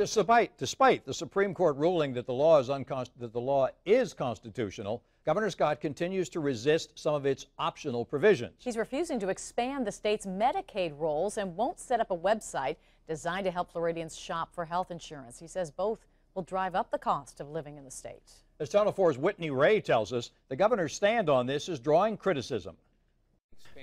Despite the Supreme Court ruling that the law is constitutional, Governor Scott continues to resist some of its optional provisions. He's refusing to expand the state's Medicaid rolls and won't set up a website designed to help Floridians shop for health insurance. He says both will drive up the cost of living in the state. As Channel 4's Whitney Ray tells us, the governor's stand on this is drawing criticism.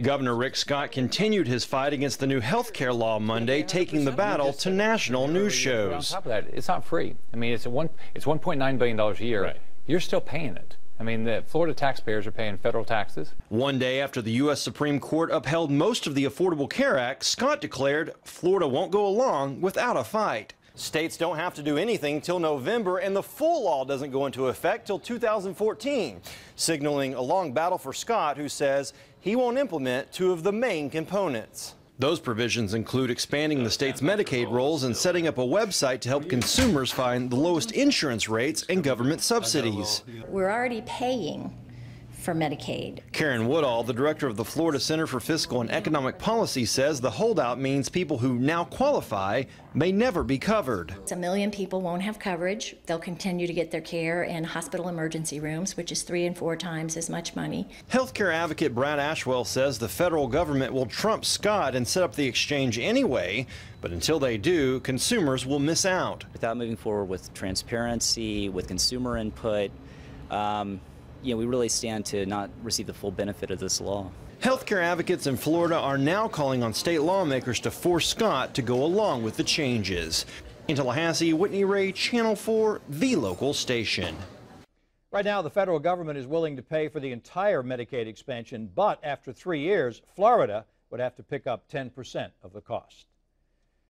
Governor Rick Scott continued his fight against the new health care law Monday, taking the battle to national news shows. On top of that, it's not free. I mean, it's $1.9 billion a year. Right. You're still paying it. I mean, the Florida taxpayers are paying federal taxes. One day after the U.S. Supreme Court upheld most of the Affordable Care Act, Scott declared Florida won't go along without a fight. States don't have to do anything till November, and the full law doesn't go into effect till 2014, signaling a long battle for Scott, who says he won't implement two of the main components. Those provisions include expanding the state's Medicaid rolls and setting up a website to help consumers find the lowest insurance rates and government subsidies. We're already paying for Medicaid. Karen Woodall, the director of the Florida Center for Fiscal and Economic Policy, says the holdout means people who now qualify may never be covered. 1 million people won't have coverage. They'll continue to get their care in hospital emergency rooms, which is 3 and 4 times as much money. Healthcare advocate Brad Ashwell says the federal government will trump Scott and set up the exchange anyway, but until they do, consumers will miss out. Without moving forward with transparency, with consumer input, we really stand to not receive the full benefit of this law. Healthcare advocates in Florida are now calling on state lawmakers to force Scott to go along with the changes. In Tallahassee, Whitney Ray, Channel 4, the local station. Right now, the federal government is willing to pay for the entire Medicaid expansion, but after 3 years, Florida would have to pick up 10% of the cost.